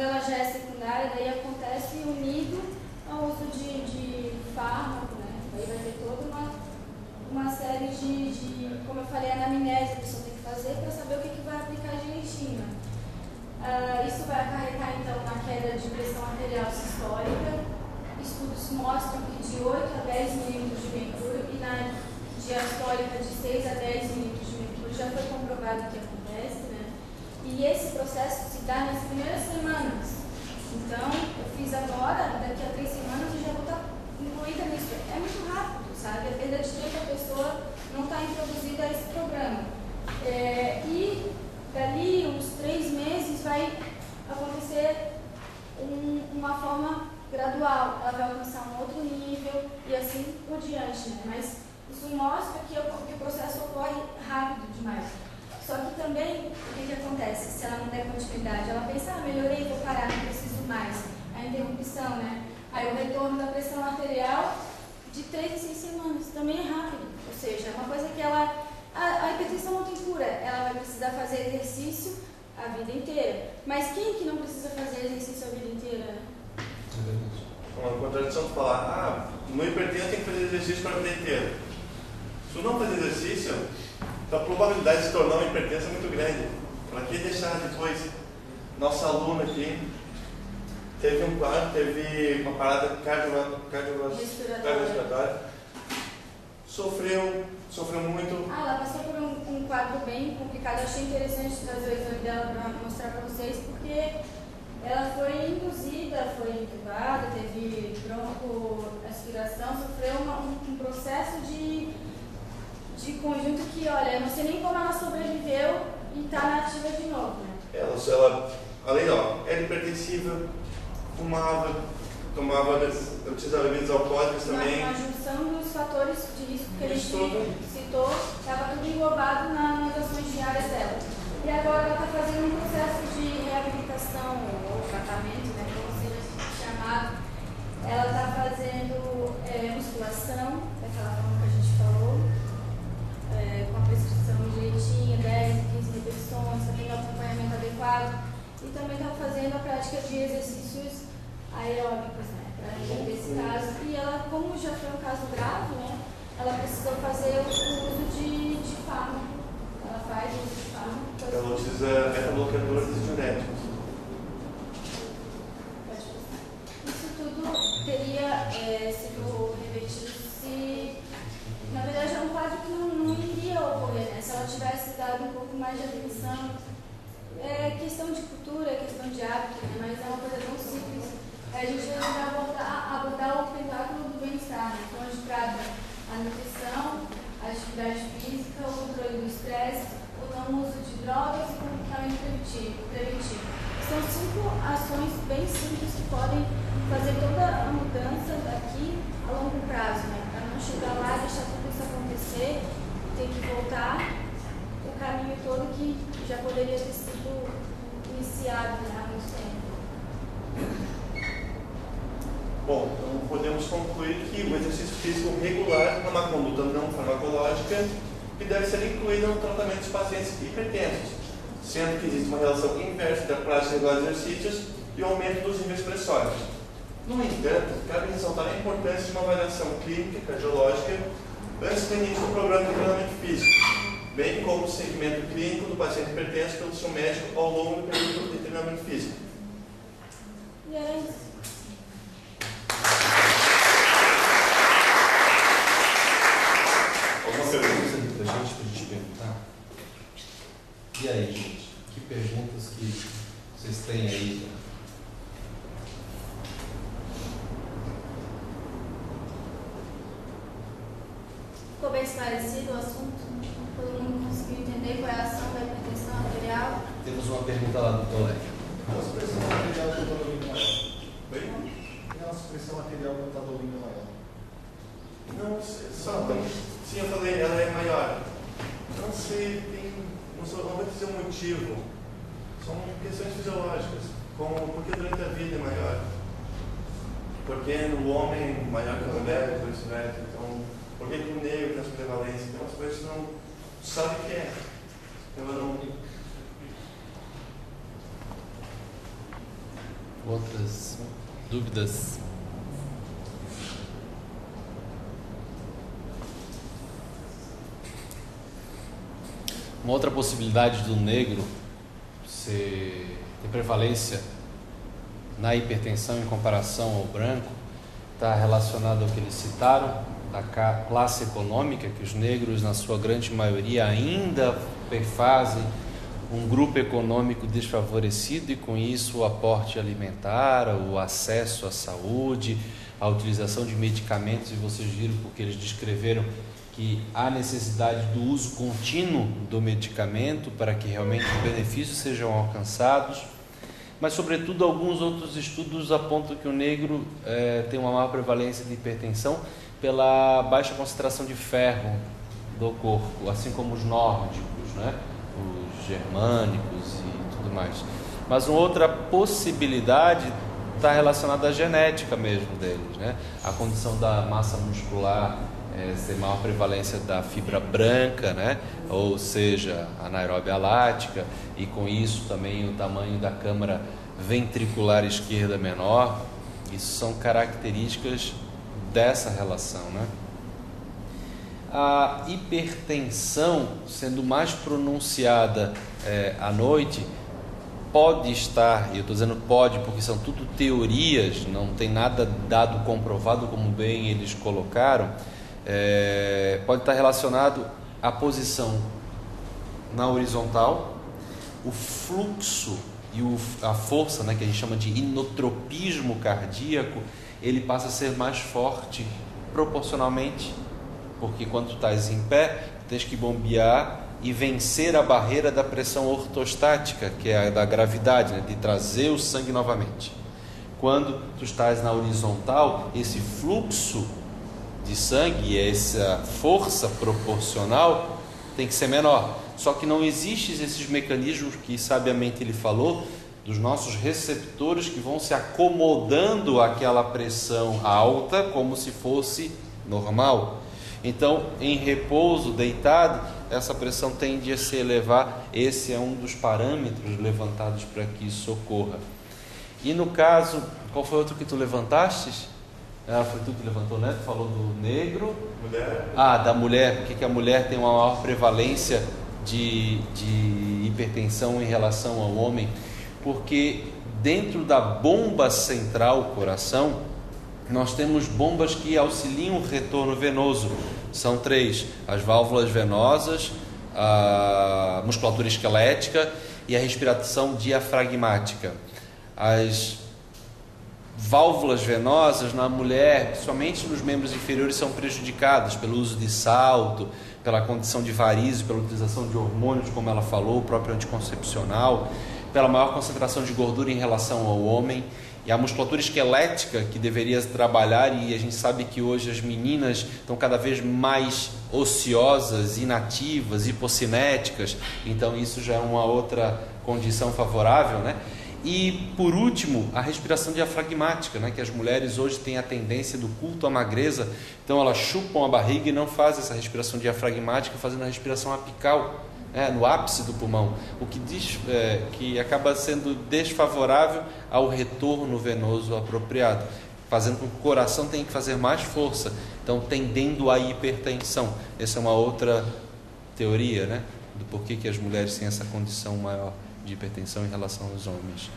quando ela já é secundária, daí acontece unido ao uso de fármaco, né? Daí vai ter toda uma série de, como eu falei, anamnese, a pessoa tem que fazer para saber o que vai aplicar direitinho. Isso vai acarretar, então, na queda de pressão arterial sistólica. Estudos mostram que de 8 a 10 milímetros de mercúrio e na diastólica de 6 a 10 milímetros de mercúrio já foi comprovado que acontece, né? E esse processo se dá nas primeiras semanas. Então, eu fiz agora, daqui a 3 semanas eu já vou estar incluída nisso. É muito rápido, sabe? A perda de tempo, a pessoa não está introduzida a esse programa. E dali uns 3 meses vai acontecer uma forma gradual, ela vai alcançar um outro nível e assim por diante, né? Mas isso mostra que o processo ocorre rápido demais. Só que também, o que acontece? Se ela não der continuidade, ela pensa, melhorei, vou parar, não preciso mais. A interrupção, né? Aí o retorno da pressão arterial de 3 a 6 semanas, também é rápido. Ou seja, é uma coisa que a hipertensão não tem cura, ela vai precisar fazer exercício a vida inteira. Mas quem que não precisa fazer exercício a vida inteira? Uma contradição de falar, no hipertenso tem que fazer exercício para a vida inteira. Se eu não fazer exercício, então a probabilidade de se tornar um hipertenso é muito grande. Para que deixar depois? Nossa aluna aqui teve uma parada cardiorrespiratória, sofreu muito. Ela passou por um quadro bem complicado. Eu achei interessante trazer o exame dela para mostrar para vocês, porque ela foi induzida, foi intubada, teve broncoaspiração, sofreu um processo de conjunto que, olha, eu não sei nem como ela sobreviveu e está na ativa de novo, né? Ela além era hipertensiva, fumava, utilizava bebidas alcoólicas também. Na junção dos fatores de risco que a gente citou, estava tudo englobado nas ações diárias dela. E agora ela está fazendo um processo de reabilitação ou tratamento, né, como seja chamado. Ela está fazendo musculação, daquela forma que a gente falou, com a prescrição direitinha, 10, 15 repetições, está tendo acompanhamento adequado. E também está fazendo a prática de exercícios aeróbicos, né, para esse caso. E ela, como já foi um caso grave, né, ela precisou fazer o uso de fármaco. Ela faz uso de fármaco. Ela utiliza beta-bloqueadores e diuréticos. Isso tudo teria sido revertido se, na verdade, é um quadro que não iria ocorrer, né? Se ela tivesse dado um pouco mais de atenção. É questão de cultura, é questão de hábito, né? Mas é uma coisa tão simples. A gente vai abordar o pentáculo do bem-estar, né? Então a gente trata a nutrição, a atividade física, o controle do estresse, o não uso de drogas e o comportamento preventivo. São 5 ações bem simples que podem fazer toda a mudança daqui a longo prazo, né? Para não chegar lá e deixar tudo isso acontecer, ter que voltar o caminho todo que já poderia ter sido iniciado, né, há muito tempo. Bom, então podemos concluir que o exercício físico regular é uma conduta não farmacológica que deve ser incluída no tratamento dos pacientes hipertensos, sendo que existe uma relação inversa entre a prática regular de exercícios e o aumento dos níveis pressóricos. No entanto, cabe ressaltar a importância de uma avaliação clínica e cardiológica antes do início do programa de treinamento físico, bem como o segmento clínico do paciente hipertenso pelo seu médico ao longo do período de treinamento físico. E era isso. Alguma pergunta da gente para a gente perguntar? E aí, gente? Que perguntas que vocês têm aí? Ficou bem esclarecido o assunto? Todo mundo conseguiu entender qual é a ação da hipertensão arterial? Temos uma pergunta lá do colega. Nossa pressão arterial quando está dolindo maior. Bem? E a nossa pressão arterial quando está dolindo maior? Não sei, sim, eu falei, ela é maior. Não sei, não vou dizer um motivo. São questões fisiológicas, como porque durante a vida é maior. Porque no homem maior que a mulher, por isso, né? Então, por que o negro tem essa prevalência? Então as coisas não sabe o que é. Ela não. Outras dúvidas? Uma outra possibilidade do negro ter prevalência na hipertensão em comparação ao branco está relacionado ao que eles citaram, da classe econômica, que os negros, na sua grande maioria, ainda perfazem um grupo econômico desfavorecido, e com isso o aporte alimentar, o acesso à saúde, a utilização de medicamentos, e vocês viram porque eles descreveram que há necessidade do uso contínuo do medicamento para que realmente os benefícios sejam alcançados. Mas, sobretudo, alguns outros estudos apontam que o negro tem uma maior prevalência de hipertensão pela baixa concentração de ferro do corpo, assim como os nórdicos, né? Os germânicos e tudo mais. Mas uma outra possibilidade está relacionada à genética mesmo deles, né? A condição da massa muscular, ser maior prevalência da fibra branca, né? Ou seja, anaeróbia lática, e com isso também o tamanho da câmara ventricular esquerda menor. Isso são características dessa relação, né? A hipertensão, sendo mais pronunciada à noite, pode estar, e eu estou dizendo pode porque são tudo teorias, não tem nada dado comprovado, como bem eles colocaram, pode estar relacionado à posição na horizontal, o fluxo e a força, né, que a gente chama de inotropismo cardíaco, ele passa a ser mais forte proporcionalmente, porque quando tu estás em pé, tens que bombear e vencer a barreira da pressão ortostática, que é a da gravidade, né, de trazer o sangue novamente. Quando tu estás na horizontal, esse fluxo de sangue, essa força proporcional tem que ser menor. Só que não existem esses mecanismos que sabiamente ele falou, dos nossos receptores que vão se acomodando àquela pressão alta como se fosse normal. Então, em repouso, deitado, essa pressão tende a se elevar. Esse é um dos parâmetros levantados para que isso ocorra. E no caso, qual foi outro que tu levantastes? Foi tu que levantou, né? Tu falou do negro. Mulher. Da mulher. Por que a mulher tem uma maior prevalência de hipertensão em relação ao homem? Porque dentro da bomba central coração, nós temos bombas que auxiliam o retorno venoso. São 3: as válvulas venosas, a musculatura esquelética e a respiração diafragmática. As válvulas venosas na mulher, principalmente nos membros inferiores, são prejudicadas pelo uso de salto, pela condição de varizes, pela utilização de hormônios, como ela falou, o próprio anticoncepcional, pela maior concentração de gordura em relação ao homem. E a musculatura esquelética, que deveria trabalhar, e a gente sabe que hoje as meninas estão cada vez mais ociosas, inativas, hipocinéticas, então isso já é uma outra condição favorável, né? E por último, a respiração diafragmática, né? Que as mulheres hoje têm a tendência do culto à magreza, então elas chupam a barriga e não fazem essa respiração diafragmática, fazendo a respiração apical, no ápice do pulmão, o que diz que acaba sendo desfavorável ao retorno venoso apropriado, fazendo com que o coração tenha que fazer mais força, então tendendo à hipertensão. Essa é uma outra teoria, né, do porquê que as mulheres têm essa condição maior de hipertensão em relação aos homens.